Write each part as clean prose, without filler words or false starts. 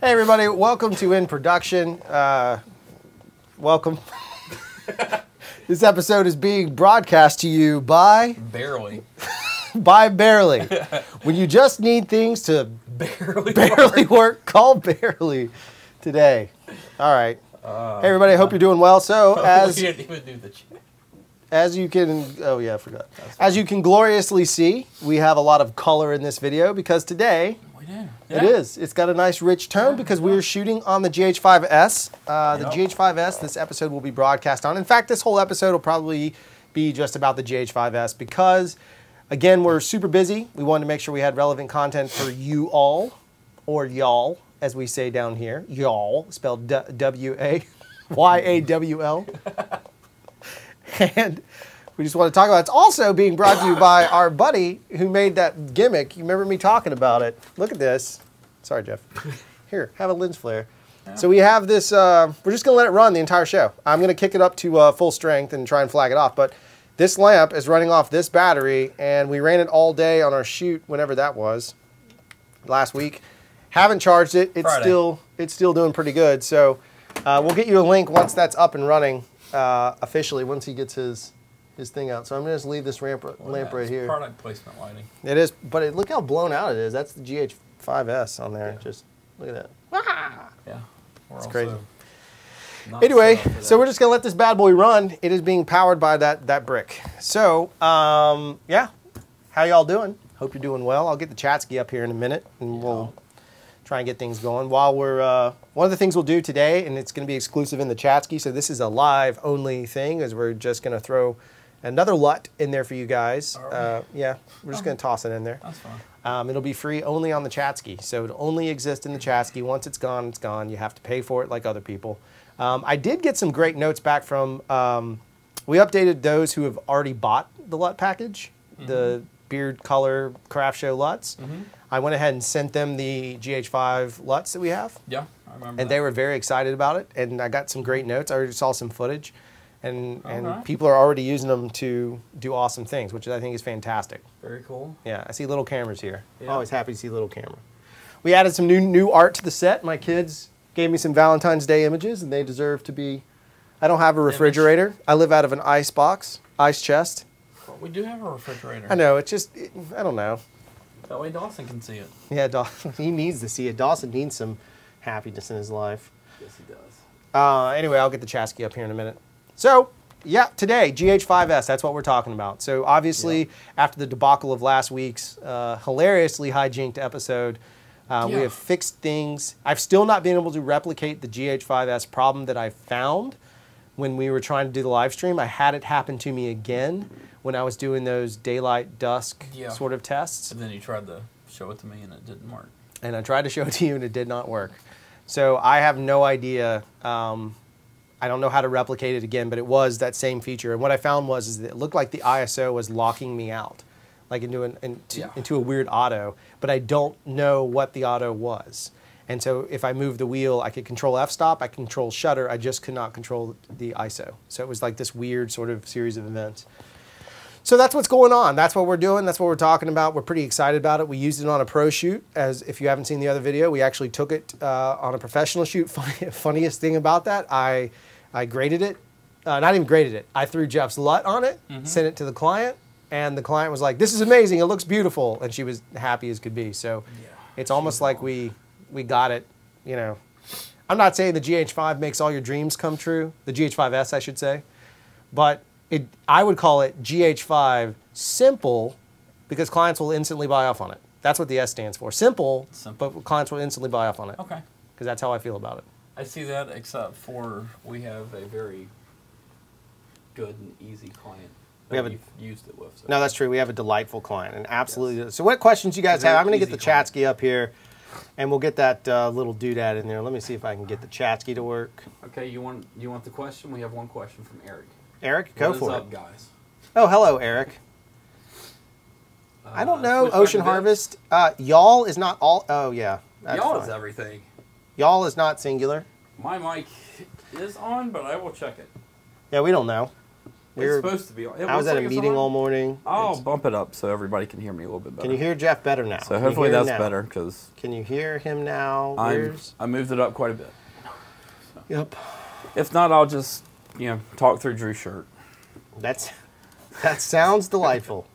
Hey everybody, welcome to In Production. Welcome. This episode is being broadcast to you by... Barely. By Barely. When you just need things to barely work, call Barely today. All right. Hey everybody, I hope you're doing well. So as We didn't even do the chat. As you can, oh yeah, I forgot. As you can gloriously see, we have a lot of color in this video because today, We do. it is. It's got a nice rich tone because we are shooting on the GH5s. The GH5s, this episode will be broadcast on. In fact, this whole episode will probably be just about the GH5s because, again, we're super busy. We wanted to make sure we had relevant content for you all, or y'all, as we say down here. Y'all, spelled W-A-Y-A-W-L. And we just want to talk about it. It's also being brought to you by our buddy who made that gimmick. You remember me talking about it. Look at this. Sorry, Jeff. Here, have a lens flare. Yeah. So we have this, we're just going to let it run the entire show. I'm going to kick it up to full strength and try and flag it off. But this lamp is running off this battery, and we ran it all day on our shoot, whenever that was, last week. Haven't charged it. It's still doing pretty good. So we'll get you a link once that's up and running. Officially, once he gets his thing out. So I'm going to just leave this lamp right here. Product placement lighting. It is, but look how blown out it is. That's the GH5s on there. Yeah. Just look at that. Ah! Yeah. It's crazy. Anyway, so we're just going to let this bad boy run. It is being powered by that brick. So, yeah. How y'all doing? Hope you're doing well. I'll get the Chatsky up here in a minute, and we'll try and get things going. While we're, one of the things we'll do today, and it's going to be exclusive in the Chatsky, so this is a live only thing, is we're just going to throw another LUT in there for you guys. Yeah, we're just going to toss it in there. That's fine. It'll be free only on the Chatsky, so it'll only exist in the Chatsky. Once it's gone, it's gone. You have to pay for it like other people. I did get some great notes back from, we updated those who have already bought the LUT package, the Beard Color CRFTSHO LUTs. I went ahead and sent them the GH5 LUTs that we have. Yeah, I remember. And they were very excited about it. And I got some great notes. I already saw some footage. And people are already using them to do awesome things, which I think is fantastic. Very cool. Yeah, I see little cameras here. Yeah. Always happy to see little camera. We added some new art to the set. My kids gave me some Valentine's Day images, and they deserve to be... I don't have a refrigerator. I live out of an ice box, ice chest. Well, we do have a refrigerator. I know, it's just... I don't know. That way Dawson can see it. Yeah, Dawson, he needs to see it. Dawson needs some happiness in his life. Yes, he does. Anyway, I'll get the Chatsky up here in a minute. So, yeah, today, GH5s, that's what we're talking about. So, obviously, after the debacle of last week's hilariously hijacked episode, we have fixed things. I've still not been able to replicate the GH5s problem that I found when we were trying to do the live stream. I had it happen to me again when I was doing those daylight dusk sort of tests. And then you tried to show it to me and it didn't work. And I tried to show it to you and it did not work. So I have no idea. I don't know how to replicate it again, but it was that same feature. And what I found was that it looked like the ISO was locking me out, like into a weird auto, but I don't know what the auto was. And so if I move the wheel, I could control f-stop, I could control shutter, I just could not control the ISO. So it was like this weird sort of series of events. So that's what's going on. That's what we're doing. That's what we're talking about. We're pretty excited about it. We used it on a pro shoot. As if you haven't seen the other video, we actually took it on a professional shoot. Funniest thing about that, I graded it. Not even graded it. I threw Jeff's LUT on it, sent it to the client, and the client was like, "This is amazing. It looks beautiful," and she was happy as could be. So it's almost like we got it. You know, I'm not saying the GH5 makes all your dreams come true. The GH5s, I should say, but I would call it GH5 simple because clients will instantly buy off on it. That's what the S stands for. Simple, but clients will instantly buy off on it. Okay. Because that's how I feel about it. I see that, except for we have a very good and easy client that we've used it with. So. No, that's true. We have a delightful client. And absolutely. Yes. So what questions you guys have? I'm going to get the Chatsky up here, and we'll get that little doodad in there. Let me see if I can get the Chatsky to work. Okay, you want the question? We have one question from Eric. Eric, go for it. What is up, guys? Oh, hello, Eric. I don't know. Ocean Harvest. Y'all is not all. Oh, yeah. Y'all is everything. Y'all is not singular. My mic is on, but I will check it. Yeah, we don't know. It's supposed to be on. I was at a meeting all morning. I'll bump it up so everybody can hear me a little bit better. Can you hear Jeff better now? So hopefully that's better. Can you hear him now? I moved it up quite a bit. So. Yep. If not, I'll just, talk through Drew's shirt. That sounds delightful.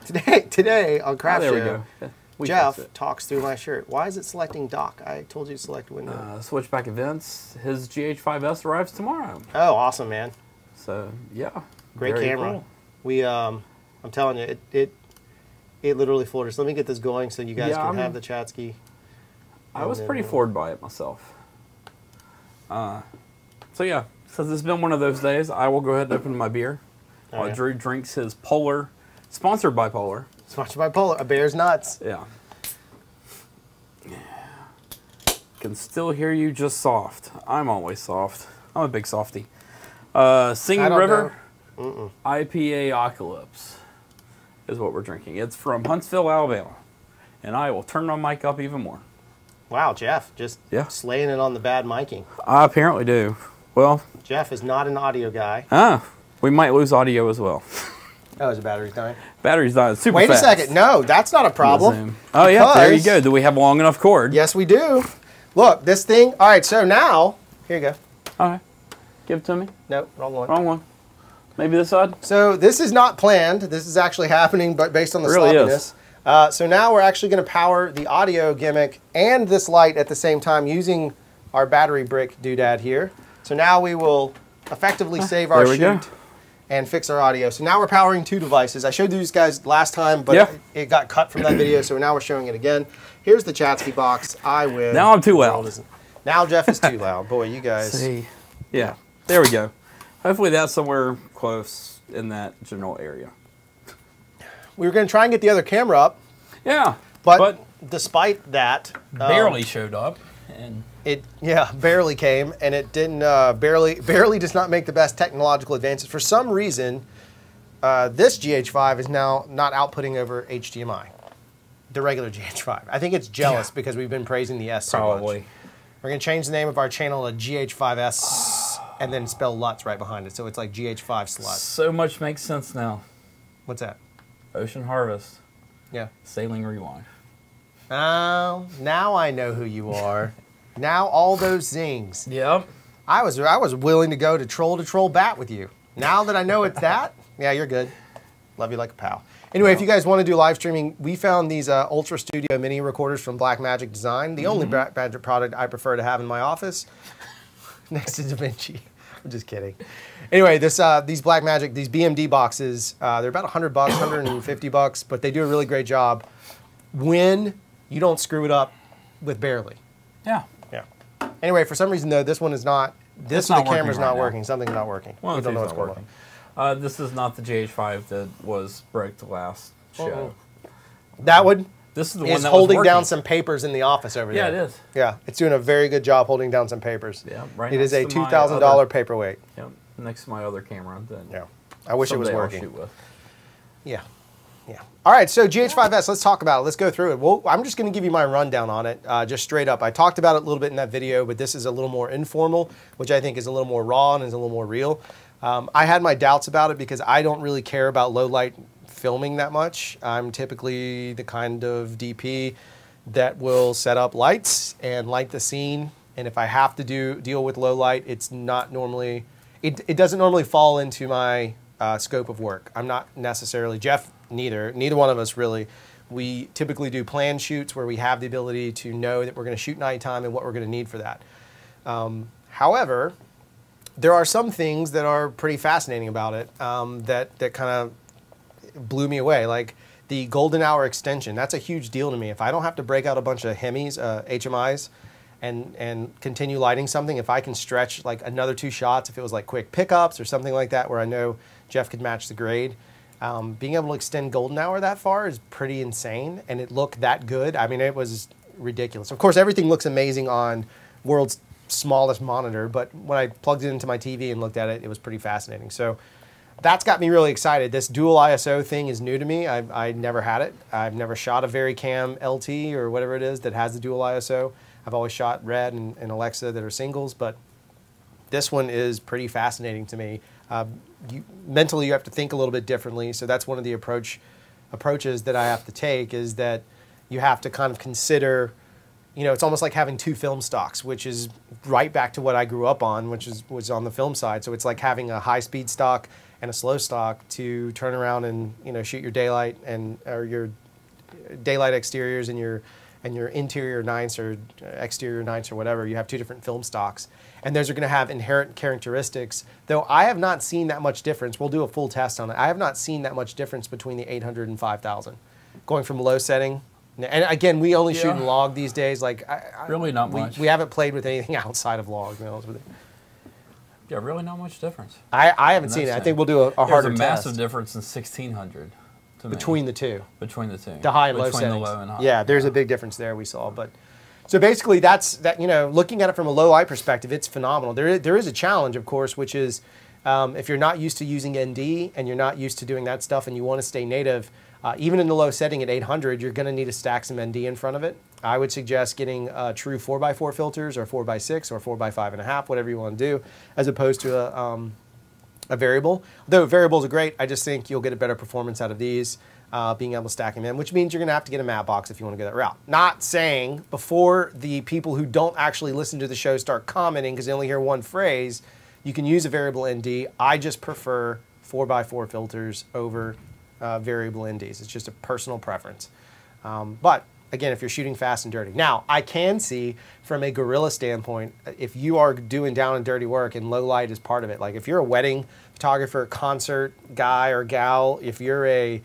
Today on CRFTSHO, Jeff talks through my shirt. Why is it selecting dock? I told you to select window. Switchback events. His GH5s arrives tomorrow. Oh, awesome, man. So, yeah. Great camera. Cool. We, I'm telling you, it literally floored us. Let me get this going so you guys can have the chat ski. I was pretty floored by it myself. So, yeah. Since it's been one of those days, I will go ahead and open my beer while Drew drinks his Polar, sponsored by Polar. Sponsored by Polar, a Bear's Nuts. Yeah. Can still hear you just soft. I'm always soft. I'm a big softy. Singing River IPA Apocalypse is what we're drinking. It's from Huntsville, Alabama. And I will turn my mic up even more. Wow, Jeff, just slaying it on the bad miking. I apparently do. Well, Jeff is not an audio guy. We might lose audio as well. Oh, is the battery dying? Battery's dying super fast. Wait a second. No, that's not a problem. Oh, yeah, there you go. Do we have a long enough cord? Yes, we do. Look, this thing. All right, so now, here you go. All right. Give it to me. Nope, wrong one. Wrong one. Maybe this side? So this is not planned. This is actually happening, but based on the sloppiness. So now we're actually going to power the audio gimmick and this light at the same time using our battery brick doodad here. So now we will effectively save our shoot and fix our audio. So now we're powering two devices. I showed these guys last time, but it got cut from that video, so now we're showing it again. Here's the Chatsky box. I win. Now I'm too loud. Now Jeff is too loud. Boy, you guys. See. Yeah, there we go. Hopefully that's somewhere close in that general area. We were going to try and get the other camera up. Yeah. But despite that. Barely showed up. And it barely came, and it didn't barely does not make the best technological advances. For some reason, this GH5 is now not outputting over HDMI, the regular GH5. I think it's jealous because we've been praising the S so much. We're going to change the name of our channel to GH5s and then spell LUTS right behind it, so it's like GH5 sluts. So much makes sense now. What's that? Ocean Harvest. Yeah. Sailing Rewind. Oh, now I know who you are. Now all those things. Yep. I was willing to go to troll bat with you. Now that I know it's that, yeah, you're good. Love you like a pal. Anyway, if you guys want to do live streaming, we found these Ultra Studio mini recorders from Blackmagic Design. The only Blackmagic product I prefer to have in my office, next to DaVinci. I'm just kidding. Anyway, these Blackmagic, these BMD boxes, they're about $100, $150, but they do a really great job when you don't screw it up with barely. Yeah. Yeah. Anyway, for some reason though, this one is not. The camera's not working. Something's not working. We don't know what's working. This is not the GH5 that was broke the last show. That one. This is the one that holding down some papers in the office over there. Yeah, it is. Yeah, it's doing a very good job holding down some papers. Yeah, right. It is a $2,000 paperweight. Yep. Next to my other camera. Yeah. I wish it was working. I'll shoot with. Yeah. Yeah. All right, so GH5s, let's talk about it. Let's go through it. Well, I'm just going to give you my rundown on it, just straight up. I talked about it a little bit in that video, but this is a little more informal, which I think is a little more raw and is a little more real. I had my doubts about it because I don't really care about low light filming that much. I'm typically the kind of DP that will set up lights and light the scene, and if I have to deal with low light, it's not normally, it doesn't normally fall into my scope of work. I'm not necessarily, Jeff, neither one of us really. We typically do planned shoots where we have the ability to know that we're going to shoot nighttime and what we're going to need for that. However, there are some things that are pretty fascinating about it that kind of blew me away. Like the golden hour extension, that's a huge deal to me. If I don't have to break out a bunch of Hemis, HMIs, and continue lighting something, if I can stretch like another 2 shots, if it was like quick pickups or something like that where I know Jeff could match the grade, being able to extend golden hour that far is pretty insane, and it looked that good. I mean, it was ridiculous. Of course, everything looks amazing on world's smallest monitor, but when I plugged it into my TV and looked at it, it was pretty fascinating. So that's got me really excited. This dual ISO thing is new to me. I never had it. I've never shot a Vericam LT or whatever it is that has the dual ISO. I've always shot Red and Alexa that are singles, but this one is pretty fascinating to me. Mentally you have to think a little bit differently. So that's one of the approaches that I have to take, is that you have to kind of consider, you know, it's almost like having two film stocks, which is right back to what I grew up on, which was on the film side. So it's like having a high-speed stock and a slow stock to turn around and, you know, shoot your daylight or your daylight exteriors and your interior nights or exterior nights or whatever. You have two different film stocks, and those are going to have inherent characteristics. Though I have not seen that much difference. We'll do a full test on it. I have not seen that much difference between the 800 and 5000, going from low setting. And again, we only shoot in log these days. Like really not much. We haven't played with anything outside of log, to be honest with you. Yeah, really not much difference. I haven't seen it. I think we'll do a harder test. There's a massive difference in 1600 between the two. Between the two. The high and low settings. Between the low and high. Yeah, there's a big difference there we saw. But so basically, that's that. You know, looking at it from a low light perspective, it's phenomenal. There is a challenge, of course, which is if you're not used to using ND and you're not used to doing that stuff, and you want to stay native. Even in the low setting at 800, you're going to need to stack some ND in front of it. I would suggest getting true 4x4 filters or 4x6 or 4x5.5, whatever you want to do, as opposed to a variable. Though variables are great, I just think you'll get a better performance out of these, being able to stack them in, which means you're going to have to get a matte box if you want to go that route. Not saying before the people who don't actually listen to the show start commenting because they only hear one phrase, you can use a variable ND. I just prefer 4x4 filters over variable NDs. It's just a personal preference. But again, if you're shooting fast and dirty. Now, I can see from a guerrilla standpoint, if you are doing down and dirty work and low light is part of it, like if you're a wedding photographer, concert guy or gal, if you're a,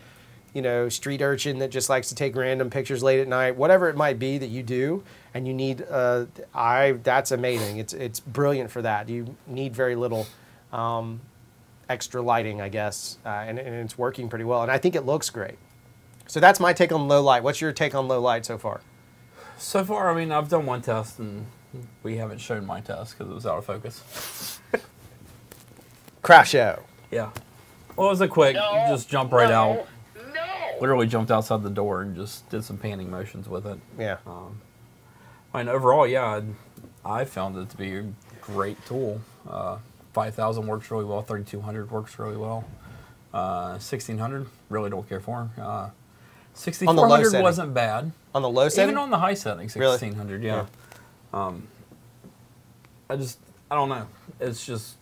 you know, street urchin that just likes to take random pictures late at night, whatever it might be that you do, and you need, that's amazing. It's brilliant for that. You need very little extra lighting, I guess, and it's working pretty well, and I think it looks great. So that's my take on low light. What's your take on low light so far? So far, I mean, I've done one test, and we haven't shown my test because it was out of focus. Crash show. Yeah. Well, it was a quick, just jump right out. Literally jumped outside the door and just did some panning motions with it. Yeah. And overall, yeah, I found it to be a great tool. 5000 works really well. 3200 works really well. 1600, really don't care for. 6400 wasn't bad. On the low setting? Even on the high setting, 1600, yeah. I don't know. It's just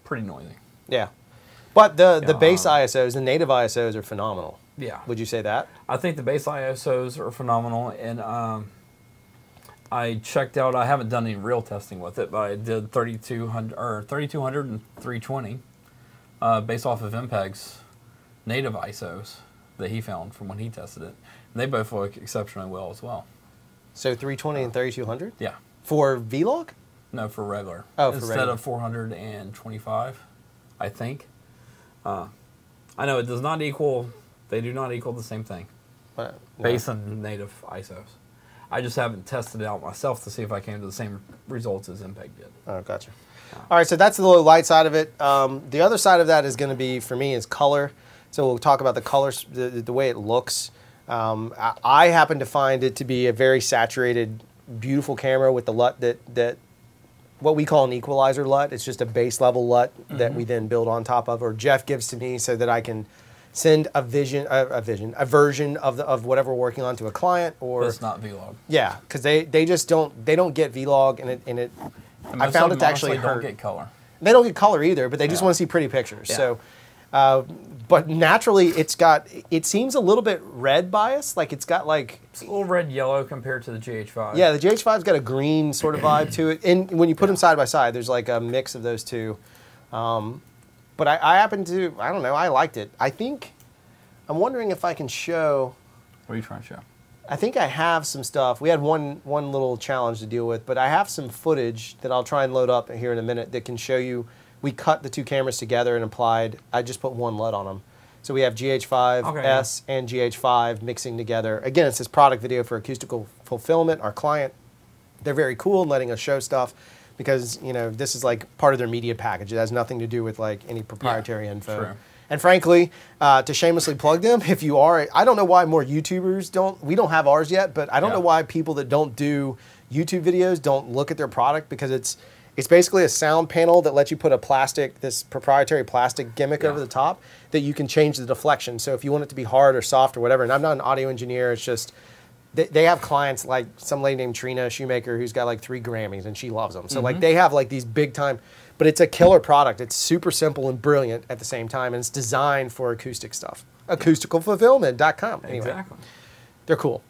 pretty noisy. Yeah. But the base ISOs, the native ISOs are phenomenal. Yeah. Would you say that? I think the base ISOs are phenomenal, and I checked out, I haven't done any real testing with it, but I did 3200 and 320 based off of MPEG's native ISOs that he found from when he tested it. And they both work exceptionally well as well. So 320 and 3200? Yeah. For vlog? No, for regular. Oh, for Instead regular. of 425, I think. I know it does not equal, they do not equal the same thing. No. Based on native ISOs. I just haven't tested it out myself to see if I came to the same results as MPEG did. Oh, gotcha. All right, so that's the low light side of it. The other side of that is going to be, for me, is color. So we'll talk about the colors, the way it looks. I happen to find it to be a very saturated, beautiful camera with the LUT that what we call an equalizer LUT. It's just a base level LUT that we then build on top of, or Jeff gives to me so that I can send a version of whatever we're working on to a client, or it's not vlog. Yeah, because they just don't get vlog, and it I found it to actually hurt. Don't get color. They don't get color either, but they just want to see pretty pictures. Yeah. So, but naturally, it seems a little bit red bias, like it's got like it's a little red yellow compared to the GH5. Yeah, the GH5's got a green sort of vibe to it, and when you put them side by side, there's like a mix of those two. But I happen to, I don't know, I liked it. I'm wondering if I can show. What are you trying to show? I think I have some stuff. We had one little challenge to deal with, but I have some footage that I'll try and load up here in a minute that can show you. We cut the two cameras together and applied, I just put one LUT on them. So we have GH5s and GH5 mixing together. Again, it's this product video for acoustical fulfillment. Our client, they're very cool in letting us show stuff, because, you know, this is like part of their media package. It has nothing to do with like any proprietary info. True. And frankly, to shamelessly plug them, if you are, I don't know why more YouTubers we don't have ours yet, but I don't know why people that don't do YouTube videos don't look at their product, because It's basically a sound panel that lets you put this proprietary plastic gimmick over the top that you can change the deflection. So if you want it to be hard or soft or whatever, and I'm not an audio engineer, it's just, they have clients like some lady named Trina Shoemaker who's got like 3 Grammys and she loves them. So like they have like these big time, but it's a killer product. It's super simple and brilliant at the same time, and it's designed for acoustic stuff. Acousticalfulfillment.com. Anyway, Exactly. they're cool.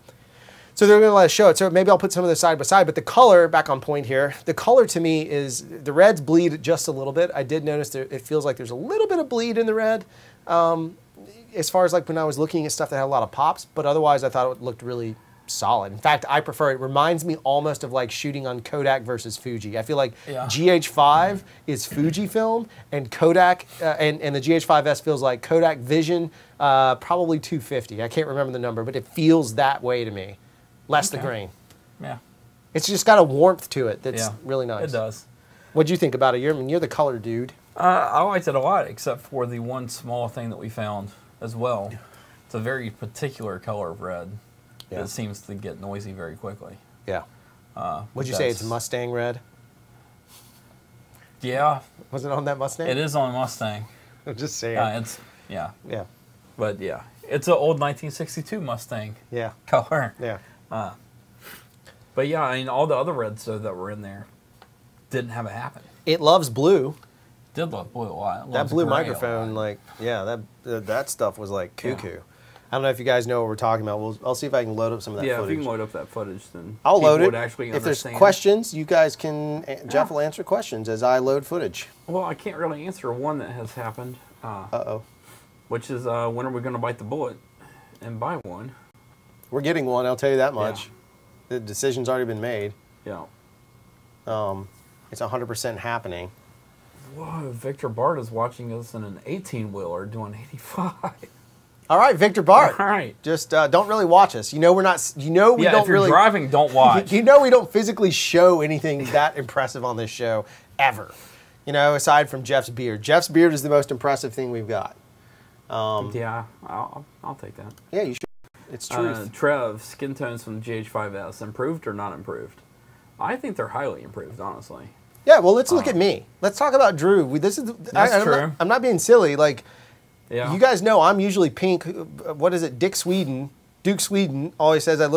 So they're going to let us show it. So maybe I'll put some of this side by side. But the color, back on point here, the color to me is, the reds bleed just a little bit. I did notice that it feels like there's a little bit of bleed in the red. As far as like when I was looking at stuff that had a lot of pops. But otherwise, I thought it looked really solid. In fact, I prefer it. It reminds me almost of like shooting on Kodak versus Fuji. I feel like GH5 is Fujifilm, and Kodak, and the GH5s feels like Kodak Vision, probably 250. I can't remember the number, but it feels that way to me. Less the grain. Yeah. It's just got a warmth to it that's really nice. It does. What'd you think about it? You're the color dude. I liked it a lot, except for the one small thing that we found as well. It's a very particular color of red that seems to get noisy very quickly. Yeah. Would you say it's Mustang red? Yeah. Was it on that Mustang? It is on Mustang. I'm just saying. Yeah. But yeah, it's an old 1962 Mustang. Yeah. Color. Yeah. But yeah, I mean, all the other reds though that were in there didn't have it happen. It loves blue. Did love blue a lot. That blue microphone, like, yeah, that stuff was like cuckoo. Yeah. I don't know if you guys know what we're talking about. I'll see if I can load up some of that footage. Yeah, if you can load up that footage, then I'll load it. If there's questions, you guys can, Jeff will answer questions as I load footage. Well, I can't really answer one that has happened. Uh-oh. Which is, when are we going to bite the bullet and buy one? We're getting one, I'll tell you that much. Yeah. The decision's already been made. Yeah. It's 100% happening. Whoa, Victor Bart is watching us in an 18-wheeler doing 85. All right, Victor Bart. All right. Just don't really watch us. You know we're not. You know we don't if you're really driving. Don't watch. You know we don't physically show anything that impressive on this show ever. You know, aside from Jeff's beard. Jeff's beard is the most impressive thing we've got. Yeah, I'll take that. Yeah, you should. It's truth. Trev, skin tones from the GH5s, improved or not improved? I think they're highly improved, honestly. Yeah, well, let's look at me. Let's talk about Drew. That's true. I'm not being silly. Like, you guys know I'm usually pink. What is it? Duke Sweden always says I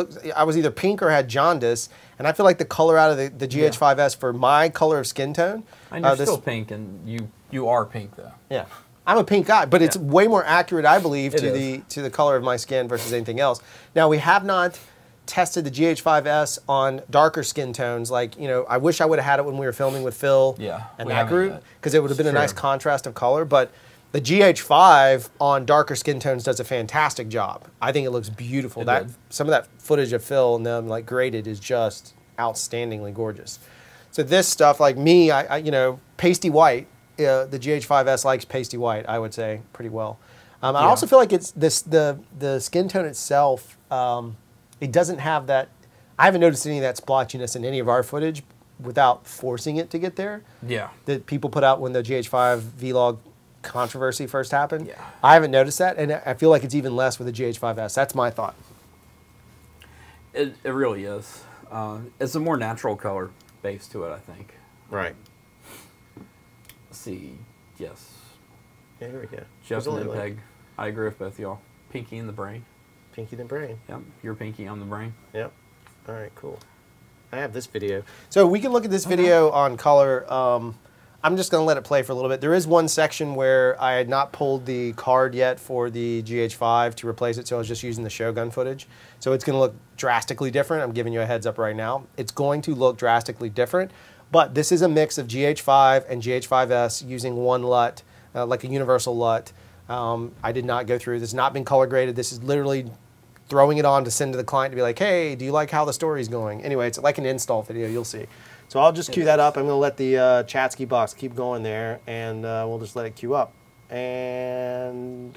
was either pink or had jaundice, and I feel like the color out of the GH5s for my color of skin tone. And you're still pink, and you are pink though. Yeah. I'm a pink guy, but it's way more accurate, I believe, to the color of my skin versus anything else. Now, we have not tested the GH5s on darker skin tones. Like, you know, I wish I would have had it when we were filming with Phil and that group, because it would have been a nice contrast of color. But the GH5 on darker skin tones does a fantastic job. I think it looks beautiful. Some of that footage of Phil and them like graded is just outstandingly gorgeous. So this stuff, like me, I you know, pasty white. The GH5s likes pasty white, I would say, pretty well. I also feel like it's the skin tone itself. It doesn't have that. I haven't noticed any of that splotchiness in any of our footage without forcing it to get there. Yeah. That people put out when the GH5 vlog controversy first happened. Yeah. I haven't noticed that, and I feel like it's even less with the GH5s. That's my thought. It really is. It's a more natural color base to it, I think. Right. Let's see. Yes. Yeah, here we go. Jeff and Peg. I agree with both y'all. Pinky in the brain. Pinky in the brain. Yep. You're pinky on the brain. Yep. All right, cool. I have this video. So we can look at this video on color. I'm just going to let it play for a little bit. There is one section where I had not pulled the card yet for the GH5 to replace it, so I was just using the Shogun footage. So it's going to look drastically different. I'm giving you a heads up right now. It's going to look drastically different, but this is a mix of GH5 and GH5s using one LUT, like a universal LUT. I did not go through. This has not been color graded. This is literally throwing it on to send to the client to be like, hey, do you like how the story's going? Anyway, it's like an install video. You'll see. So I'll just cue that up. I'm going to let the Chatsky box keep going there, and we'll just let it queue up. And...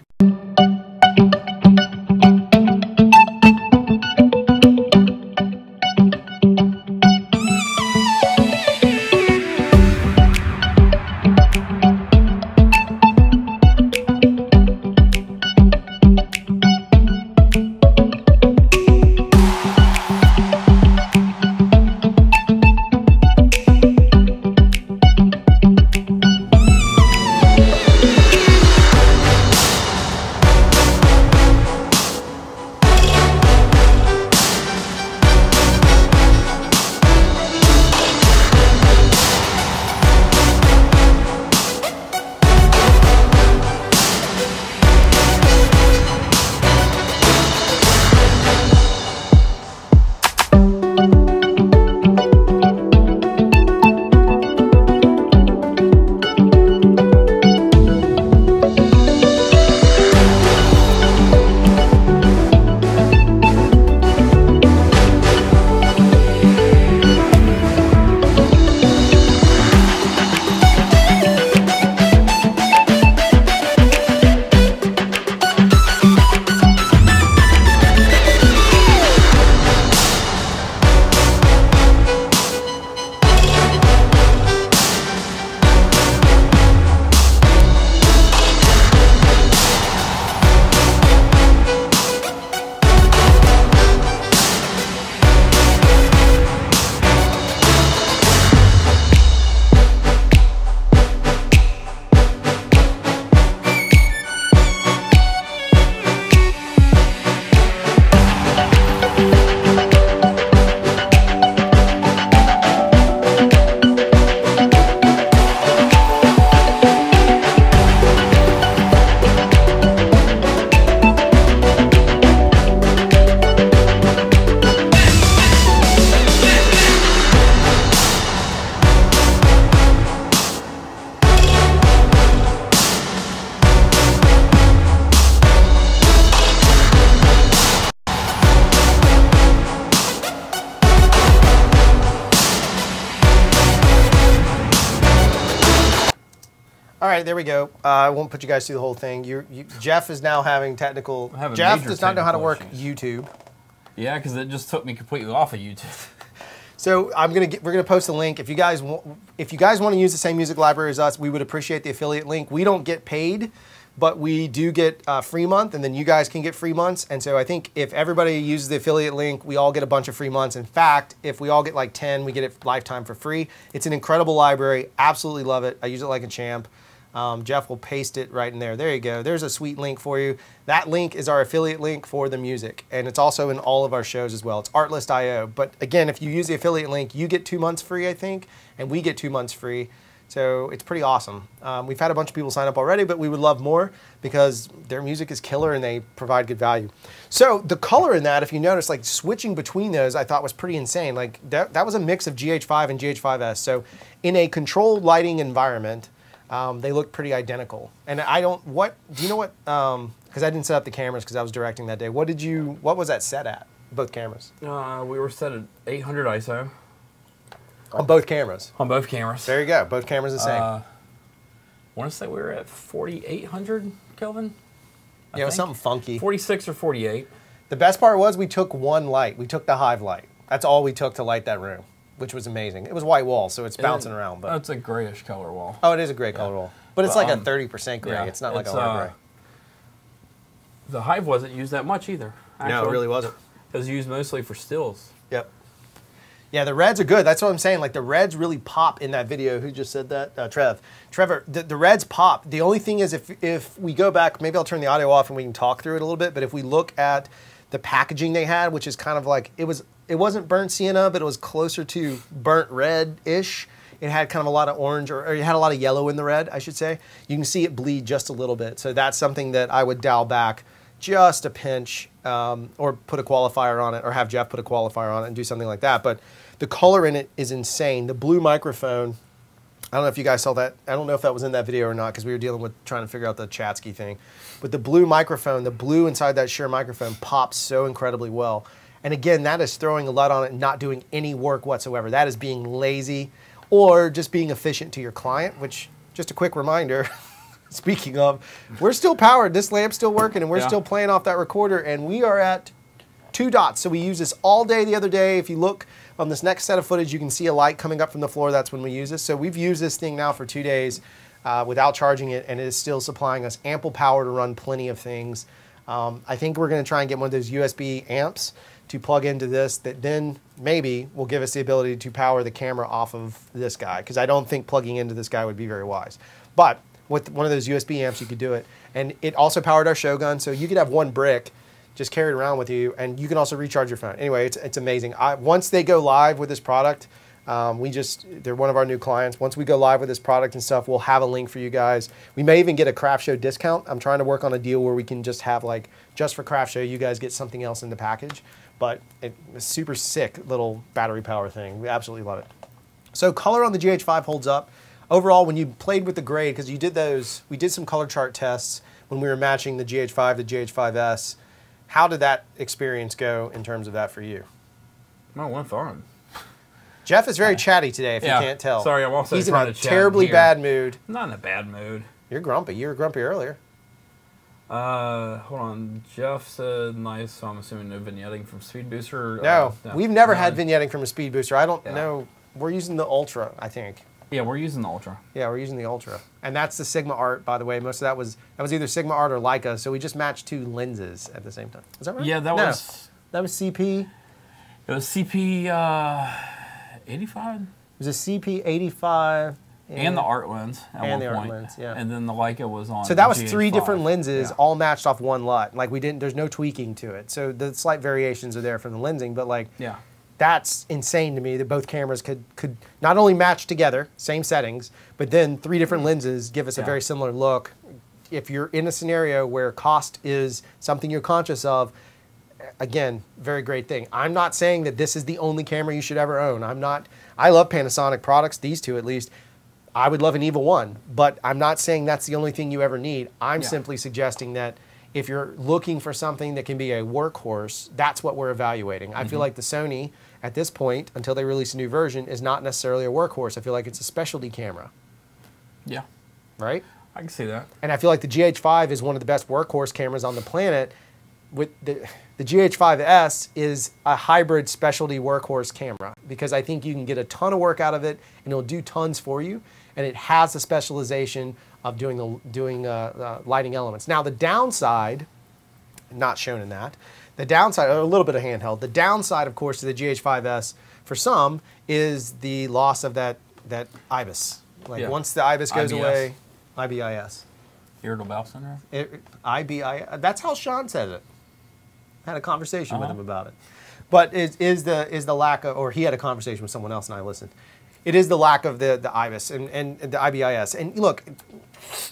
All right, there we go. I won't put you guys through the whole thing. Jeff is now having technical. Jeff does not know how to work YouTube. Yeah, because it just took me completely off of YouTube. So we're gonna post a link. If you guys want to use the same music library as us, we would appreciate the affiliate link. We don't get paid, but we do get a free month, and then you guys can get free months. And so I think if everybody uses the affiliate link, we all get a bunch of free months. In fact, if we all get like 10, we get it lifetime for free. It's an incredible library. Absolutely love it. I use it like a champ. Jeff will paste it right in there. There you go. There's a sweet link for you. That link is our affiliate link for the music, and it's also in all of our shows as well. It's Artlist.io. But again, if you use the affiliate link, you get 2 months free, I think, and we get 2 months free. So it's pretty awesome. We've had a bunch of people sign up already, but we would love more because their music is killer and they provide good value. So the color in that, if you notice, like switching between those, I thought was pretty insane. Like that was a mix of GH5 and GH5s. So in a controlled lighting environment, they look pretty identical. And do you know what, because I didn't set up the cameras because I was directing that day. What was that set at, both cameras? We were set at 800 ISO. On both cameras? On both cameras. There you go, both cameras the same. I want to say we were at 4,800 Kelvin. Yeah, it was something funky. 46 or 48. The best part was we took one light. We took the Hive light. That's all we took to light that room, which was amazing. It was white wall, so it's bouncing around. But it's a grayish color wall. Oh, it is a gray color wall. But it's like a 30% gray. Yeah, it's not like a light gray. The Hive wasn't used that much either. Actually. No, it really wasn't. It was used mostly for stills. Yep. Yeah, the reds are good. That's what I'm saying. Like the reds really pop in that video. Who just said that? Trevor, the reds pop. The only thing is if we go back, maybe I'll turn the audio off and we can talk through it a little bit. But if we look at the packaging they had, which is kind of like, it wasn't burnt sienna, but it was closer to burnt red-ish. It had kind of a lot of orange, or it had a lot of yellow in the red, I should say. You can see it bleed just a little bit. So that's something that I would dial back just a pinch, or put a qualifier on it, or have Jeff put a qualifier on it and do something like that. But the color in it is insane. The blue microphone, I don't know if you guys saw that. I don't know if that was in that video or not because we were dealing with trying to figure out the Chatsky thing. But the blue microphone, the blue inside that Shure microphone pops so incredibly well. And again, that is throwing a LUT on it and not doing any work whatsoever. That is being lazy or just being efficient to your client, which, just a quick reminder, speaking of, we're still powered. This lamp's still working and we're still playing off that recorder, and we are at 2 dots. So we used this all day the other day. If you look on this next set of footage, you can see a light coming up from the floor. That's when we use this. So we've used this thing now for 2 days without charging it, and it is still supplying us ample power to run plenty of things. I think we're going to try and get one of those USB amps to plug into this that then maybe will give us the ability to power the camera off of this guy, because I don't think plugging into this guy would be very wise. But with one of those USB amps, you could do it. And it also powered our Shogun, so you could have one brick just carried around with you, and you can also recharge your phone. Anyway, it's amazing. Once they go live with this product, they're one of our new clients. Once we go live with this product and stuff, we'll have a link for you guys. We may even get a Craft Show discount. I'm trying to work on a deal where we can just have, like, just for Craft Show, you guys get something else in the package. But it's a super sick little battery power thing. We absolutely love it. So color on the GH5 holds up. Overall, when you played with the grade, because you did those, we did some color chart tests when we were matching the GH5 to GH5s. How did that experience go in terms of that for you? No, went fine. Jeff is very chatty today, if you can't tell. Sorry, I'm also He's in a terribly bad mood. I'm not in a bad mood. You're grumpy. You were grumpy earlier. Hold on. Jeff said nice, so I'm assuming no vignetting from Speed Booster. No, we've never had vignetting from a Speed Booster. I don't know. We're using the Ultra, I think. Yeah, we're using the Ultra. Yeah, we're using the Ultra. And that's the Sigma Art, by the way. Most of that was either Sigma Art or Leica, so we just matched 2 lenses at the same time. Is that right? Yeah, that was CP. It was CP 85. It was a CP 85. And the art lens at one point. Art lens, yeah. And then the Leica was on. So that was GH5. 3 different lenses, yeah, all matched off one LUT. Like there's no tweaking to it. So the slight variations are there from the lensing, but like, yeah, that's insane to me that both cameras could not only match together, same settings, but then 3 different lenses give us a very similar look. If you're in a scenario where cost is something you're conscious of, again, very great thing. I'm not saying that this is the only camera you should ever own. I love Panasonic products, these 2 at least. I would love an EVA 1, but I'm not saying that's the only thing you ever need. I'm simply suggesting that if you're looking for something that can be a workhorse, that's what we're evaluating. I feel like the Sony, at this point, until they release a new version, is not necessarily a workhorse. I feel like it's a specialty camera. Yeah. right? I can see that. And I feel like the GH5 is one of the best workhorse cameras on the planet. With the GH5s is a hybrid specialty workhorse camera because I think you can get a ton of work out of it and it'll do tons for you. And it has the specialization of doing lighting elements. Now the downside, not shown in that, the downside, a little bit of handheld. The downside, of course, to the GH5s for some is the loss of that IBIS. Like once the IBIS goes away, IBIS. Irritable bowel syndrome? IBIS. That's how Sean said it. I had a conversation with him about it. But is the lack of, or he had a conversation with someone else and I listened. It is the lack of the IBIS and the IBIS. And look,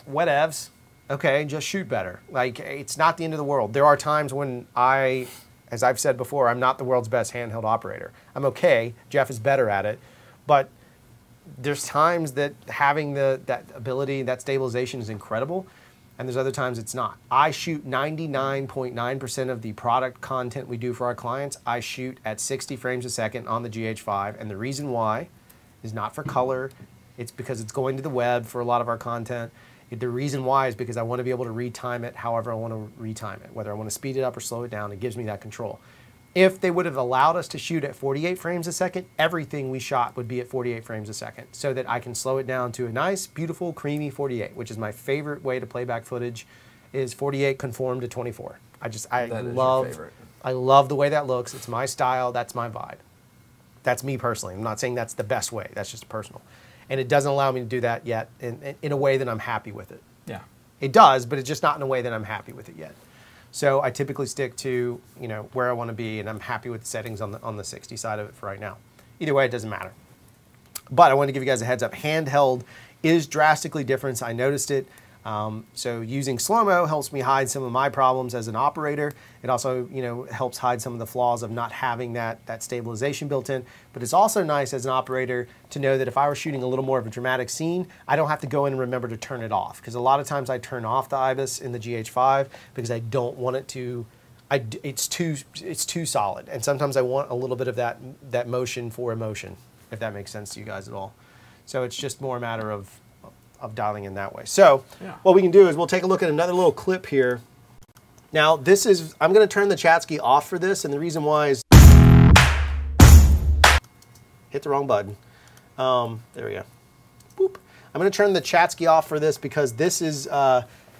whatevs, okay, just shoot better. Like, it's not the end of the world. There are times when as I've said before, I'm not the world's best handheld operator. I'm okay. Jeff is better at it. But there's times that having that ability, that stabilization is incredible. And there's other times it's not. I shoot 99.9% of the product content we do for our clients. I shoot at 60 frames a second on the GH5. And the reason why is not for color. It's because it's going to the web for a lot of our content. The reason why is because I want to be able to retime it however I want to retime it. Whether I want to speed it up or slow it down, it gives me that control. If they would have allowed us to shoot at 48 frames a second, everything we shot would be at 48 frames a second so that I can slow it down to a nice, beautiful, creamy 48, which is my favorite way to play back footage, is 48 conform to 24. I love the way that looks. It's my style. That's my vibe. That's me personally. I'm not saying that's the best way. That's just personal. And it doesn't allow me to do that yet in a way that I'm happy with it. Yeah. It does, but it's just not in a way that I'm happy with it yet. So I typically stick to, where I want to be, and I'm happy with the settings on the 60 side of it for right now. Either way, it doesn't matter. But I want to give you guys a heads up. Handheld is drastically different. I noticed it. So using slow-mo helps me hide some of my problems as an operator. It also, helps hide some of the flaws of not having that stabilization built in. But it's also nice as an operator to know that if I were shooting a little more of a dramatic scene, I don't have to go in and remember to turn it off. Because a lot of times I turn off the IBIS in the GH5 because I don't want it to, it's too solid. And sometimes I want a little bit of that motion for emotion, if that makes sense to you guys at all. So it's just more a matter of dialing in that way. So what we can do is we'll take a look at another little clip here. Now I'm going to turn the Chatsky off for this, and the reason why is, hit the wrong button. There we go. Boop. I'm going to turn the Chatsky off for this because this is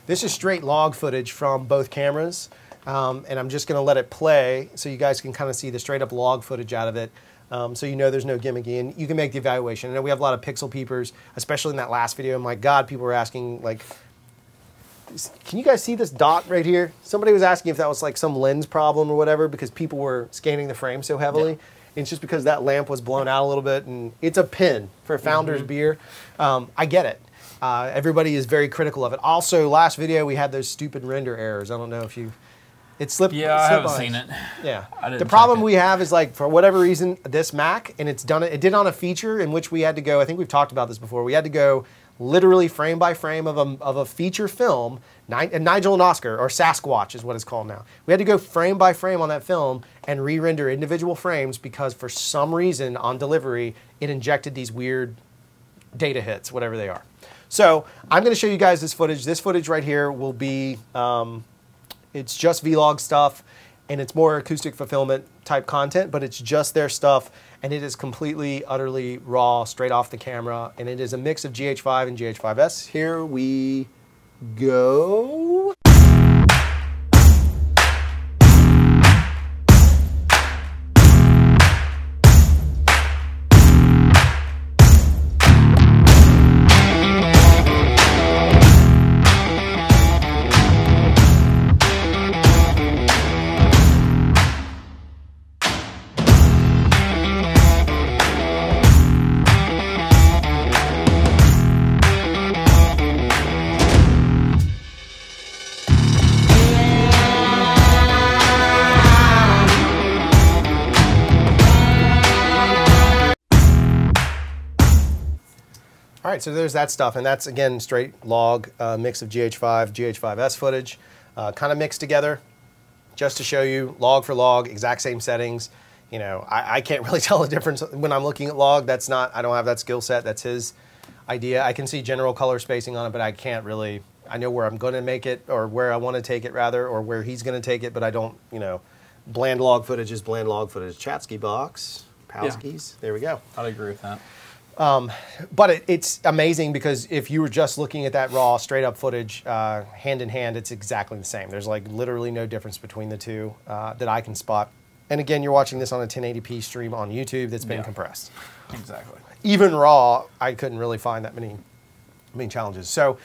straight log footage from both cameras, and I'm just going to let it play so you guys can kind of see the straight up log footage out of it. So there's no gimmicky, and you can make the evaluation. I know we have a lot of pixel peepers, especially in that last video. My God, people were asking, like, can you guys see this dot right here? Somebody was asking if that was like some lens problem or whatever because people were scanning the frame so heavily. And it's just because that lamp was blown out a little bit, and it's a pin for Founder's beer. I get it. Everybody is very critical of it. Also, last video we had those stupid render errors. I don't know if you... It slipped. Yeah, I haven't seen it. Yeah. The problem we have is, like, for whatever reason, this Mac, and it did on a feature in which we had to go, I think we've talked about this before, we had to go literally frame by frame of a feature film, Nigel and Oscar, or Sasquatch is what it's called now. We had to go frame by frame on that film and re-render individual frames because for some reason on delivery, it injected these weird data hits, whatever they are. So I'm going to show you guys this footage. This footage right here will be... it's just vlog stuff, and it's more acoustic fulfillment type content, but it's just their stuff, and it is completely, utterly raw, straight off the camera, and it is a mix of GH5 and GH5s. Here we go. All right, so there's that stuff, and that's, again, straight log, mix of GH5, GH5s footage, kind of mixed together, just to show you log for log, exact same settings. I can't really tell the difference when I'm looking at log. That's not, I don't have that skill set. That's his. idea. I can see general color spacing on it, but I can't really. I know where I'm going to make it, or where I want to take it rather, or where he's going to take it, but I don't, you know, bland log footage is bland log footage. Chatsky box, Powskis, there we go. I'd agree with that. But it's amazing because if you were just looking at that raw, straight up footage, hand in hand, it's exactly the same. There's like literally no difference between the two that I can spot. And again, you're watching this on a 1080p stream on YouTube that's been compressed. Exactly. Even raw, I couldn't really find that many challenges. So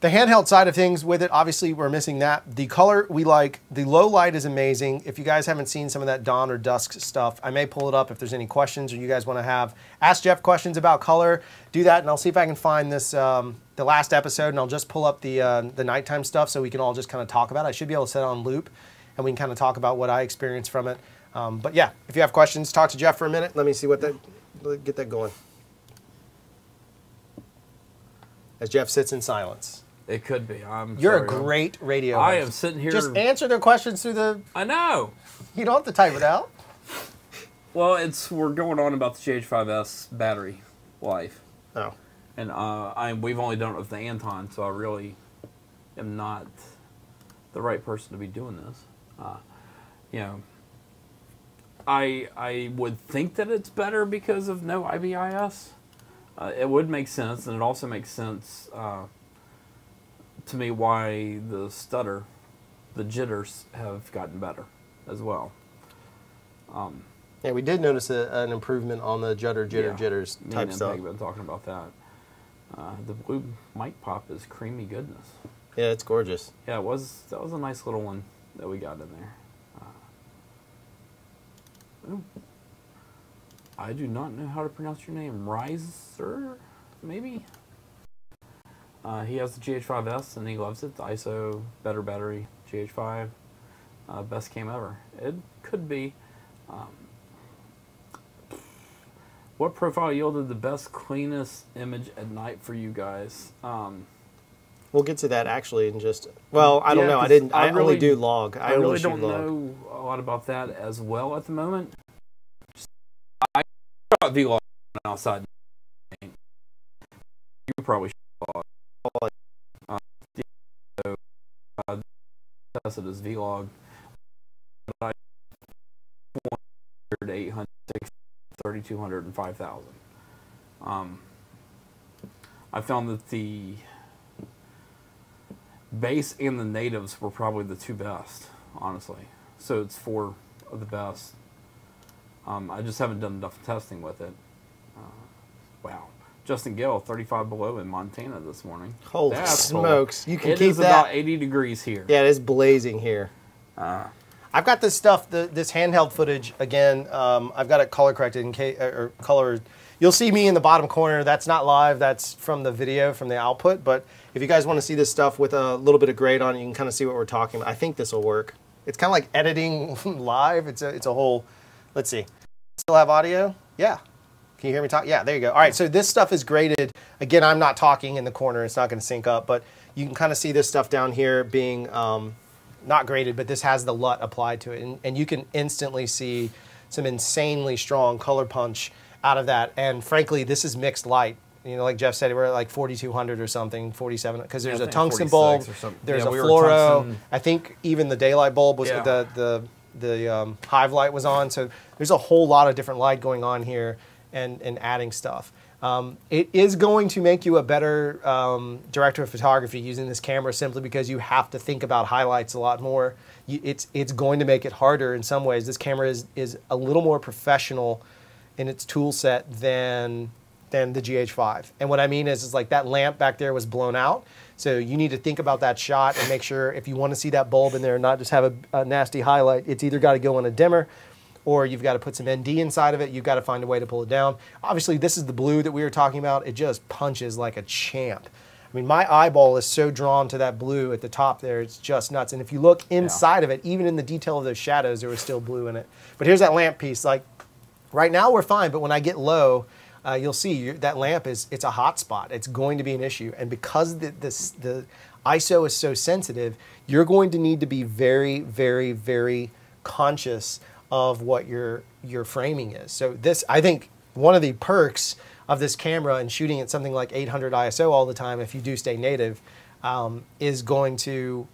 the handheld side of things with it, obviously we're missing that. The color we like, the low light is amazing. If you guys haven't seen some of that dawn or dusk stuff, I may pull it up if there's any questions or you guys want to have. Ask Jeff questions about color, do that, and I'll see if I can find this, the last episode, and I'll just pull up the nighttime stuff so we can all just kind of talk about it. I should be able to set it on loop, and we can kind of talk about what I experienced from it. But yeah, if you have questions, talk to Jeff for a minute. Let me see what get that going. As Jeff sits in silence. It could be. You're a great radio host. I am sitting here. Just answer their questions through the... I know. You don't have to type it out. Well, we're going on about the GH5s battery life. Oh. And we've only done it with the Anton, so I really am not the right person to be doing this. You know, I would think that it's better because of no IBIS. It would make sense, and it also makes sense to me why the stutter, the jitters have gotten better as well. Yeah, we did notice an improvement on the jitters type stuff. We've been talking about that. The blue mic pop is creamy goodness. Yeah, it's gorgeous. Yeah, that was a nice little one that we got in there. I do not know how to pronounce your name. Riser, maybe? He has the GH5s and he loves it. The ISO, better battery, GH5, best cam ever. It could be. What profile yielded the best, cleanest image at night for you guys? We'll get to that actually in just. Well, I don't know. I only do log. I really don't know a lot about that as well at the moment. I got vlog outside. You probably should log. Tested as vlog. 800, 3,200, and 5,000. I found that the base and the natives were probably the two best, honestly. So it's 4 of the best. I just haven't done enough testing with it. Wow. Justin Gill, 35 below in Montana this morning. Holy smokes. Cold. You can keep that. It is about 80 degrees here. Yeah, it is blazing here. I've got this stuff, this handheld footage, again, I've got it color corrected in case, or color. You'll see me in the bottom corner. That's not live. That's from the video, from the output. But if you guys want to see this stuff with a little bit of grade on it, you can kind of see what we're talking about. I think this will work. It's kind of like editing live. It's a whole, let's see. Still have audio? Yeah. Can you hear me talk? Yeah, there you go. All right, so this stuff is graded. Again, I'm not talking in the corner. It's not going to sync up. But you can kind of see this stuff down here being not graded, but this has the LUT applied to it. And you can instantly see some insanely strong color punch out of that. And frankly, this is mixed light. You know, like Jeff said, we're at like 4,200 or something, 47, because there's a tungsten bulb, there's a fluoro. I think even the daylight bulb was the hive light was on. So there's a whole lot of different light going on here and adding stuff. It is going to make you a better director of photography using this camera simply because you have to think about highlights a lot more. It's going to make it harder in some ways. This camera is a little more professional in its tool set than the GH5. And what I mean is like that lamp back there was blown out. So you need to think about that shot and make sure if you want to see that bulb in there and not just have a nasty highlight, it's either got to go in a dimmer or you've got to put some ND inside of it. You've got to find a way to pull it down. Obviously, this is the blue that we were talking about. It just punches like a champ. I mean, my eyeball is so drawn to that blue at the top there. It's just nuts. And if you look inside of it, even in the detail of those shadows, there was still blue in it. But here's that lamp piece. Like, right now we're fine, but when I get low, you'll see that lamp it's a hot spot. It's going to be an issue. And because the ISO is so sensitive, you're going to need to be very, very, very conscious of what your framing is. So this, I think, one of the perks of this camera and shooting at something like 800 ISO all the time, if you do stay native, is going to,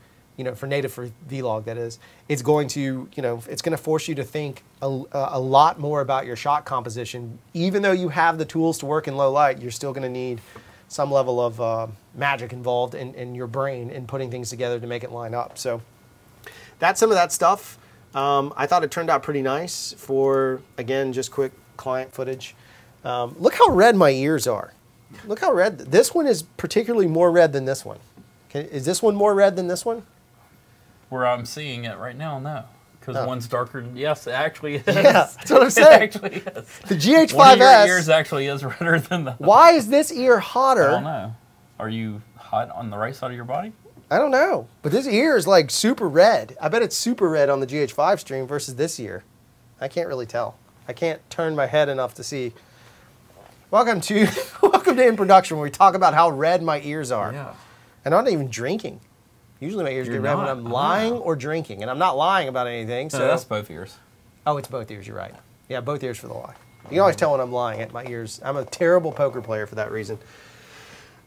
for native for vlog, that is, it's going to, it's going to force you to think a lot more about your shot composition. Even though you have the tools to work in low light, you're still going to need some level of magic involved in your brain in putting things together to make it line up. So that's some of that stuff. I thought it turned out pretty nice for, again, just quick client footage. Look how red my ears are. Look how red. This one is particularly more red than this one. Is this one more red than this one? Where I'm seeing it right now, no. Because one's darker. Yes, it actually is. Yeah, that's what I'm saying. It actually is. The GH5s. One of your ears actually is redder than the other. Why is this ear hotter? I don't know. Are you hot on the right side of your body? I don't know. But this ear is like super red. I bet it's super red on the GH5 stream versus this ear. I can't really tell. I can't turn my head enough to see. Welcome to In Production, where we talk about how red my ears are. Yeah. And I'm not even drinking. Usually my ears get red when I'm lying or drinking, and I'm not lying about anything. So that's both ears. Oh, it's both ears. You're right. Yeah, both ears for the lie. You can always tell when I'm lying at my ears. I'm a terrible poker player for that reason.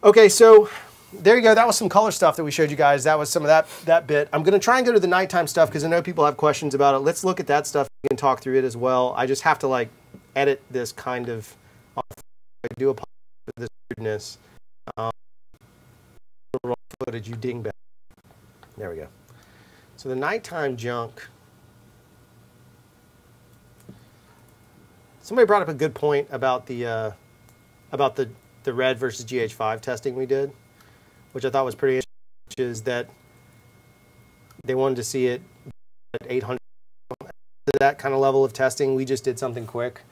Okay, so there you go. That was some color stuff that we showed you guys. That was some of that bit. I'm going to try and go to the nighttime stuff because I know people have questions about it. Let's look at that stuff and talk through it as well. I just have to like edit this kind of. I do apologize for this weirdness. Raw footage, you dingbat. There we go. So the nighttime junk. Somebody brought up a good point about the red versus GH5 testing we did, which I thought was pretty interesting, which is that they wanted to see it at 800. That kind of level of testing, we just did something quick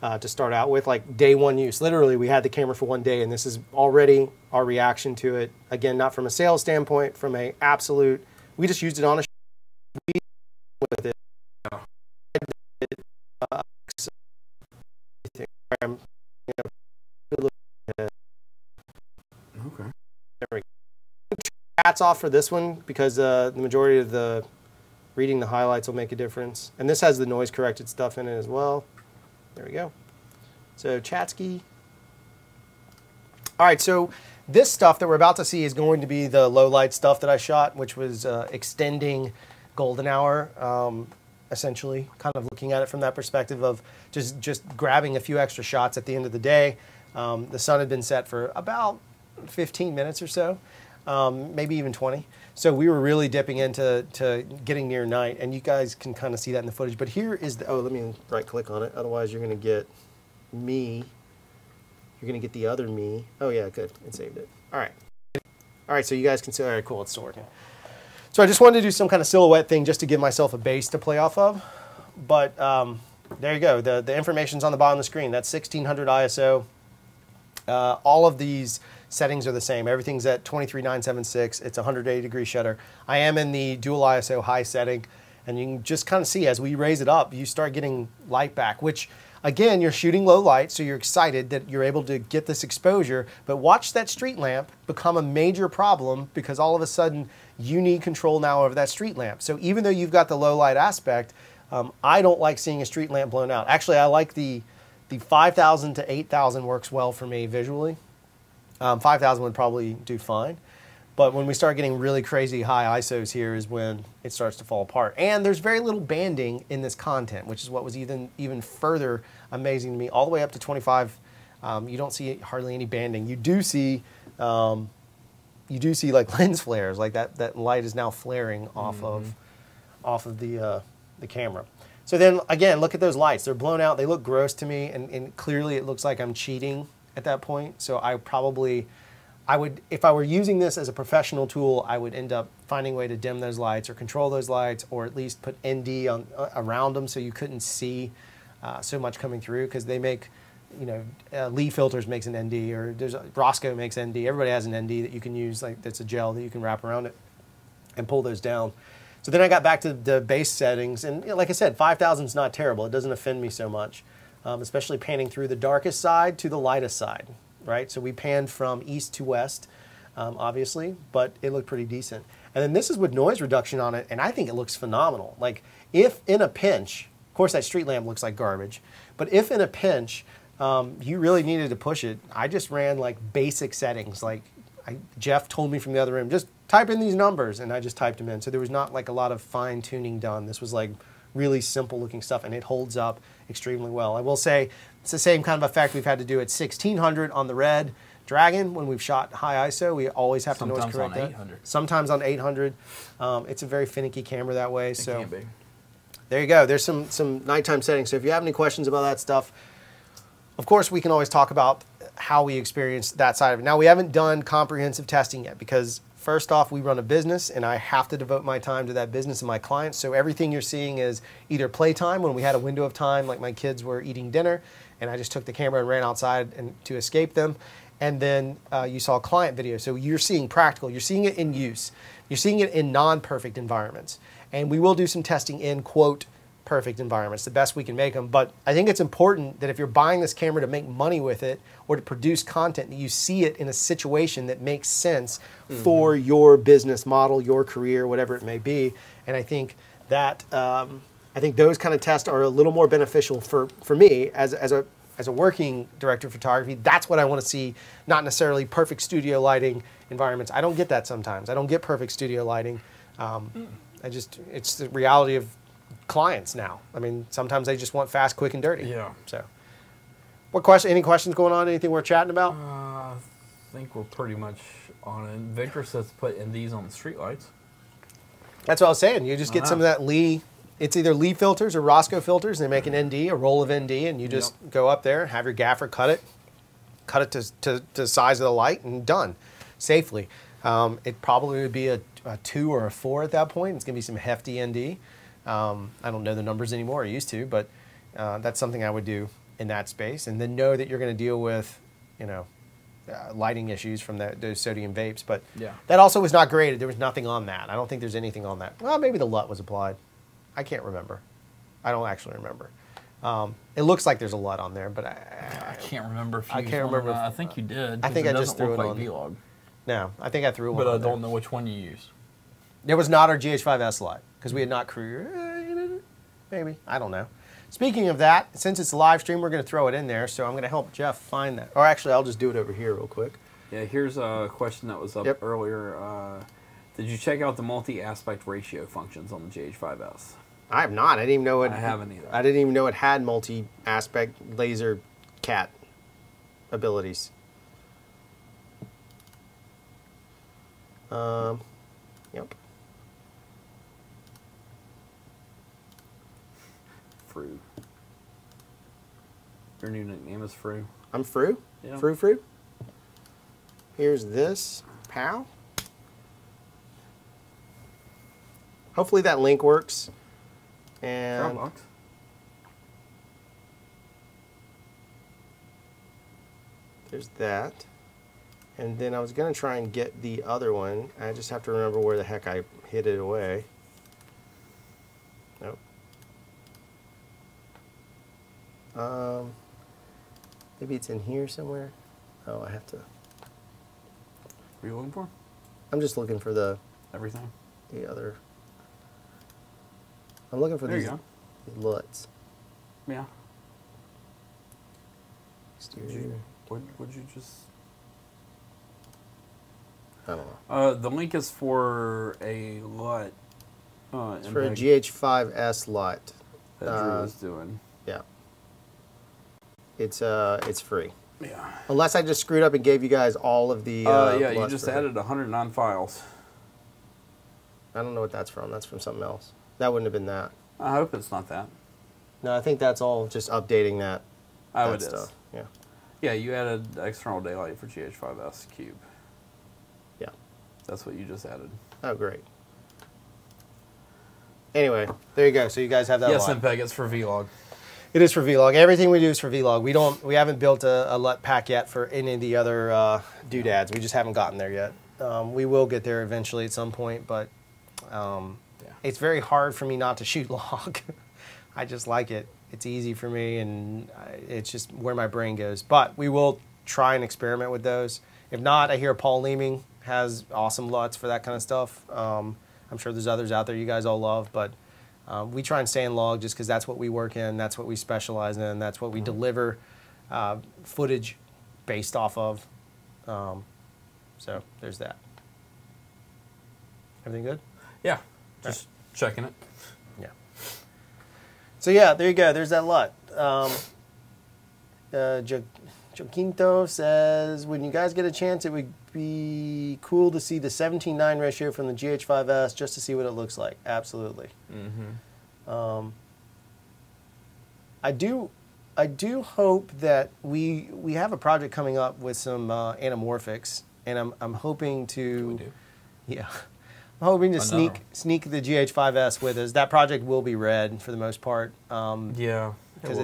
to start out with, like day one use. Literally, we had the camera for one day, and this is already our reaction to it. Again, not from a sales standpoint, from a absolute, we just used it on a with it. Okay. There we go. Hats off for this one because the majority of the reading the highlights will make a difference. And this has the noise corrected stuff in it as well. There we go. So Chatsky. All right, so this stuff that we're about to see is going to be the low light stuff that I shot, which was extending golden hour, essentially, kind of looking at it from that perspective of just grabbing a few extra shots at the end of the day. The sun had been set for about 15 minutes or so, maybe even 20. So we were really dipping into getting near night, and you guys can kind of see that in the footage. But here is the, let me right click on it. Otherwise, you're going to get me. You're going to get the other me. Oh, yeah, good. It saved it. All right. All right, so you guys can see. All right, cool. It's still working. So I just wanted to do some kind of silhouette thing just to give myself a base to play off of. But there you go. The information's on the bottom of the screen. That's 1600 ISO. All of these settings are the same. Everything's at 23976. It's 180-degree shutter. I am in the dual ISO high setting, and you can just kind of see as we raise it up, you start getting light back, which, again, you're shooting low light, so you're excited that you're able to get this exposure, but watch that street lamp become a major problem because all of a sudden you need control now over that street lamp. So even though you've got the low light aspect, I don't like seeing a street lamp blown out. Actually, I like the 5,000 to 8,000 works well for me visually. 5,000 would probably do fine. But when we start getting really crazy high ISOs here is when it starts to fall apart. And there's very little banding in this content, which is what was even further amazing to me. All the way up to 25, you don't see hardly any banding. You do see like lens flares, like that light is now flaring off of the camera. So then again, look at those lights. They're blown out. They look gross to me, and clearly it looks like I'm cheating at that point. So I would, if I were using this as a professional tool, I would end up finding a way to dim those lights or control those lights, or at least put ND on around them so you couldn't see so much coming through, because they make, Lee Filters makes an ND, or Roscoe makes ND. Everybody has an ND that you can use, like that's a gel that you can wrap around it and pull those down. So then I got back to the base settings, and like I said, 5,000 is not terrible. It doesn't offend me so much, especially panning through the darkest side to the lightest side. Right, so we panned from east to west, obviously, but it looked pretty decent. And then this is with noise reduction on it, and I think it looks phenomenal. Like, if in a pinch, of course that street lamp looks like garbage, but if in a pinch you really needed to push it. I just ran like basic settings. Like Jeff told me from the other room, just type in these numbers, and I just typed them in. So there was not like a lot of fine tuning done. This was like really simple looking stuff, and it holds up extremely well. I will say it's the same kind of effect we've had to do at 1600 on the Red Dragon when we've shot high ISO. We always have to noise correct that. Sometimes on 800. It's a very finicky camera that way. So can be. There you go. There's some nighttime settings. So if you have any questions about that stuff, of course we can always talk about how we experience that side of it. Now we haven't done comprehensive testing yet because first off, we run a business and I have to devote my time to that business and my clients. So everything you're seeing is either playtime when we had a window of time, like my kids were eating dinner and I just took the camera and ran outside to escape them. And then you saw client video. So you're seeing practical, you're seeing it in use. You're seeing it in non-perfect environments. And we will do some testing in, quote, perfect environments, the best we can make them. But I think it's important that if you're buying this camera to make money with it or to produce content, that you see it in a situation that makes sense for your business model, your career, whatever it may be. And I think that, I think those kind of tests are a little more beneficial for me as a working director of photography. That's what I want to see, not necessarily perfect studio lighting environments. I don't get that sometimes. I don't get perfect studio lighting. It's the reality of clients now. I mean, sometimes they just want fast, quick, and dirty. Yeah. So, any questions going on? Anything we're chatting about? I think we're pretty much on it. Victor says to put NDs on the streetlights. That's what I was saying. You just get some of that Lee. It's either Lee filters or Roscoe filters, and they make an ND, a roll of ND, and you just go up there, have your gaffer cut it to the size of the light, and done safely. It probably would be a 2 or a 4 at that point. It's going to be some hefty ND. I don't know the numbers anymore. I used to, but that's something I would do in that space. And then know that you're going to deal with, lighting issues from those sodium vapes. But that also was not graded. There was nothing on that. I don't think there's anything on that. Well, maybe the LUT was applied. I can't remember. I don't actually remember. It looks like there's a LUT on there, but I can't remember if you I can't remember. I think you did. I think I just threw it on. Vlog. No, I think I threw one. But on I there. don't know which one you used. There was not our GH5s LUT because we had not crew. Maybe. I don't know. Speaking of that, since it's a live stream, we're going to throw it in there. So I'm going to help Jeff find that. Or actually, I'll just do it over here real quick. Yeah, here's a question that was up earlier. Did you check out the multi-aspect ratio functions on the GH5s? I have not. I didn't even know it. I haven't either. I didn't even know it had multi-aspect laser cat abilities. Yep. Fru. Your new nickname is Fru. I'm Fru? Yeah. Fru? Here's this. Pow. Hopefully that link works. And Dropbox. there's that. And then I was going to try and get the other one. I just have to remember where the heck I hid it away. Nope. Maybe it's in here somewhere. Oh, I have to. What are you looking for? I'm just looking for the Everything. other. I'm looking for There these you go. LUTs. Yeah. Exterior. Would you just... I don't know. The link is for a LUT. It's for a GH5s LUT. That Drew is doing. Yeah. It's free. Yeah. Unless I just screwed up and gave you guys all of the. Yeah, you LUTs just for added 109 files. I don't know what that's from. That's from something else. That wouldn't have been that. I hope it's not that. No, I think that's all just updating that. Oh, that it stuff. is. Yeah. Yeah, you added external daylight for GH5s Cube. Yeah. That's what you just added. Oh, great. Anyway, there you go. So you guys have that. Yes, LUT. MPEG, it's for Vlog. It is for Vlog. Everything we do is for Vlog. We haven't built a LUT pack yet for any of the other doodads. We just haven't gotten there yet. We will get there eventually at some point, but it's very hard for me not to shoot log. I just like it. It's easy for me, and it's just where my brain goes. But we will try and experiment with those. If not, I hear Paul Leeming has awesome LUTs for that kind of stuff. I'm sure there's others out there you guys all love, but we try and stay in log just because that's what we work in, that's what we specialize in, that's what we deliver footage based off of. So there's that. Everything good? Yeah, just checking it. Yeah. So yeah, there you go. There's that LUT. Joquinto says, when you guys get a chance, it would be cool to see the 17:9 ratio from the GH5s just to see what it looks like. Absolutely. Mm-hmm. I do hope that we have a project coming up with some anamorphics, and I'm hoping to. We do. Yeah. I'm hoping to sneak the GH5s with us. That project will be red for the most part. Yeah, because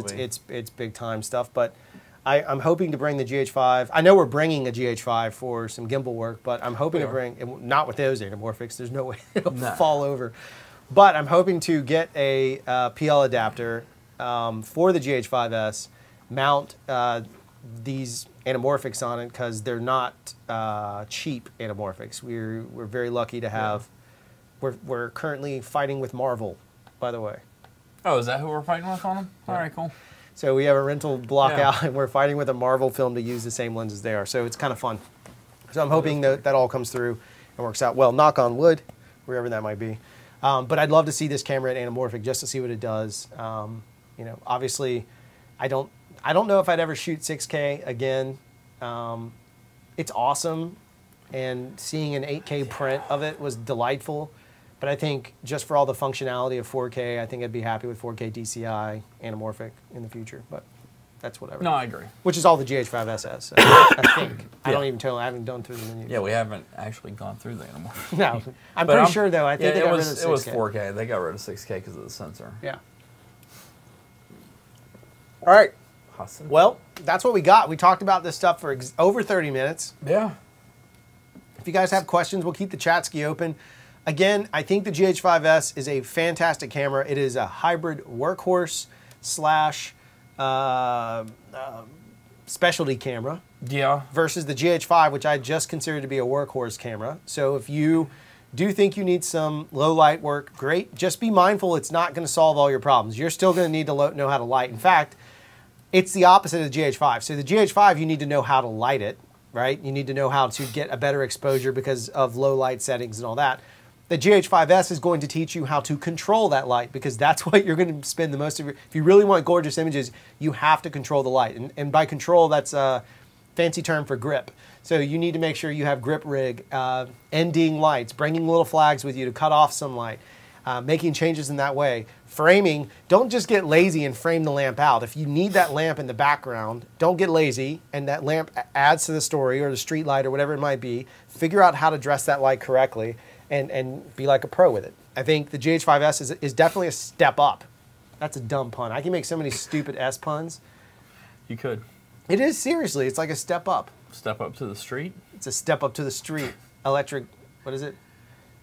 it's big time stuff. But I'm hoping to bring the GH5. I know we're bringing a GH5 for some gimbal work, but I'm hoping to bring not with those anamorphics. There's no way it'll fall over. But I'm hoping to get a PL adapter for the GH5s, mount these anamorphics on it because they're not cheap anamorphics. We're very lucky to have. We're currently fighting with Marvel, by the way. Oh, is that who we're fighting with on them? Yeah. All right, cool. So we have a rental block out, and we're fighting with a Marvel film to use the same lenses they are. So it's kind of fun. So I'm hoping that all comes through and works out well. Knock on wood, wherever that might be. But I'd love to see this camera at anamorphic just to see what it does. You know, obviously, I don't know if I'd ever shoot 6K again. It's awesome, and seeing an 8K print of it was delightful. But I think just for all the functionality of 4K, I think I'd be happy with 4K DCI anamorphic in the future. But that's whatever. No, I agree. Which is all the GH5s has. So I think. I don't even tell. I haven't done through the menu. Yeah, we haven't actually gone through the anamorphic. No, I'm pretty sure though. I think they got rid of 6K. It was 4K. They got rid of 6K because of the sensor. Yeah. All right. Awesome. Well, that's what we got. We talked about this stuff for over 30 minutes. Yeah. If you guys have questions, we'll keep the chat ski open. Again, I think the GH5s is a fantastic camera. It is a hybrid workhorse slash specialty camera. Yeah. Versus the GH5, which I just consider to be a workhorse camera. So if you do think you need some low light work, great. Just be mindful it's not going to solve all your problems. You're still going to need to know how to light. In fact, it's the opposite of the GH5. So the GH5, you need to know how to light it, right? You need to know how to get a better exposure because of low light settings and all that. The GH5s is going to teach you how to control that light because that's what you're going to spend the most of your... If you really want gorgeous images, you have to control the light. And by control, that's a fancy term for grip. So you need to make sure you have grip rig, ending lights, bringing little flags with you to cut off some light, making changes in that way. Framing, don't just get lazy and frame the lamp out. If you need that lamp in the background, don't get lazy and that lamp adds to the story or the street light or whatever it might be. Figure out how to dress that light correctly. And be like a pro with it. I think the GH5s is definitely a step up. That's a dumb pun. I can make so many stupid S puns. You could. It is, seriously. It's like a step up. Step up to the street? It's a step up to the street. Electric, what is it?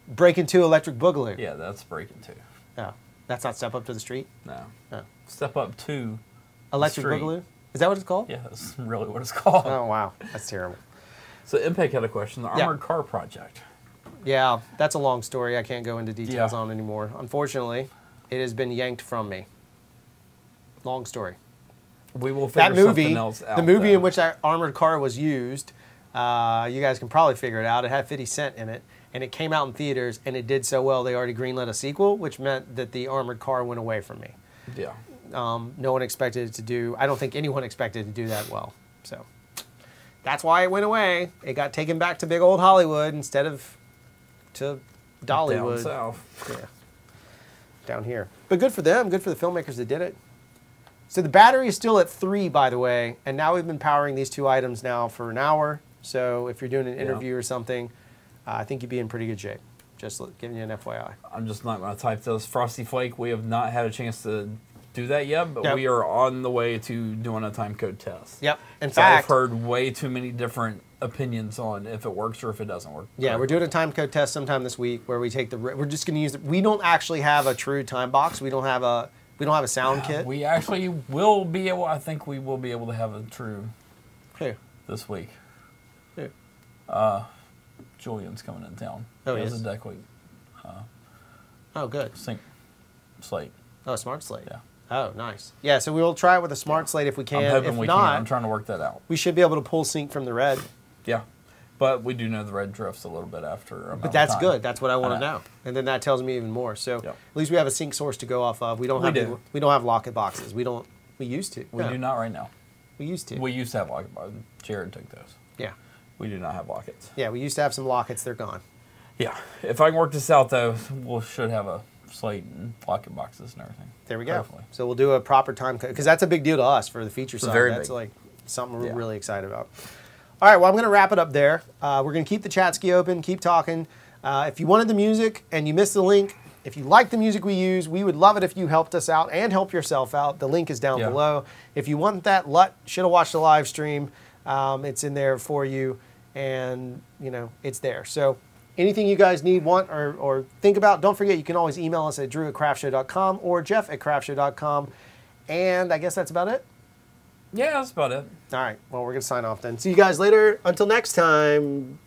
Breaking 2 electric boogaloo. Yeah, that's breaking 2. Oh, that's not step up to the street? No. Oh. Step up to electric boogaloo? Is that what it's called? Yeah, that's really what it's called. Oh, wow. That's terrible. So MPEG had a question. The Armored Car Project. Yeah, that's a long story I can't go into details on anymore. Unfortunately, it has been yanked from me. Long story. We will figure something else out. The movie in which that armored car was used, you guys can probably figure it out. It had 50 Cent in it, and it came out in theaters, and it did so well they already greenlit a sequel, which meant that the armored car went away from me. Yeah. No one expected it to do, I don't think anyone expected it to do that well. So that's why it went away. It got taken back to big old Hollywood instead of to Dollywood. Down south. Yeah. Down here. But good for them. Good for the filmmakers that did it. So the battery is still at 3, by the way. And now we've been powering these 2 items now for an hour. So if you're doing an interview or something, I think you'd be in pretty good shape. Just giving you an FYI. I'm just not going to type this. Frosty Flake, we have not had a chance to do that yet, but we are on the way to doing a time code test. Yep. In fact, I've heard way too many different opinions on if it works or if it doesn't work. Yeah, we're doing a time code test sometime this week where we take we're just going to use we don't actually have a true time box. We don't have a sound kit. We actually will be able. I think we will be able to have a true. This week. Who? Julian's coming in town. Oh, he he has is? a deck week. Oh, good. Sync slate. Oh, smart slate. Yeah. Oh, nice. Yeah, so we'll try it with a smart slate if we can. I'm hoping if we not, can. I'm trying to work that out. we should be able to pull sync from the red. Yeah. But we do know the red drifts a little bit after. But that's good. That's what I want to know. And then that tells me even more. So at least we have a sync source to go off of. We don't have locket boxes. We used to. We do not right now. We used to. We used to have locket boxes. Jared took those. Yeah. We do not have lockets. Yeah, we used to have some lockets. They're gone. Yeah. If I can work this out, though, we should have a slate and locket boxes and everything. There we go. Hopefully. So we'll do a proper time cut because that's a big deal to us for the feature side. That's big. like something we're really excited about. All right, well, I'm going to wrap it up there. We're going to keep the chat ski open, keep talking. If you wanted the music and you missed the link, if you like the music we use, we would love it if you helped us out and help yourself out. The link is down below. If you want that LUT, should have watched the live stream. It's in there for you, and you know it's there. So anything you guys need, want, or think about, don't forget you can always email us at drew@craftshow.com or jeff@craftshow.com. And I guess that's about it. Yeah, that's about it. All right. Well, we're going to sign off then. See you guys later. Until next time.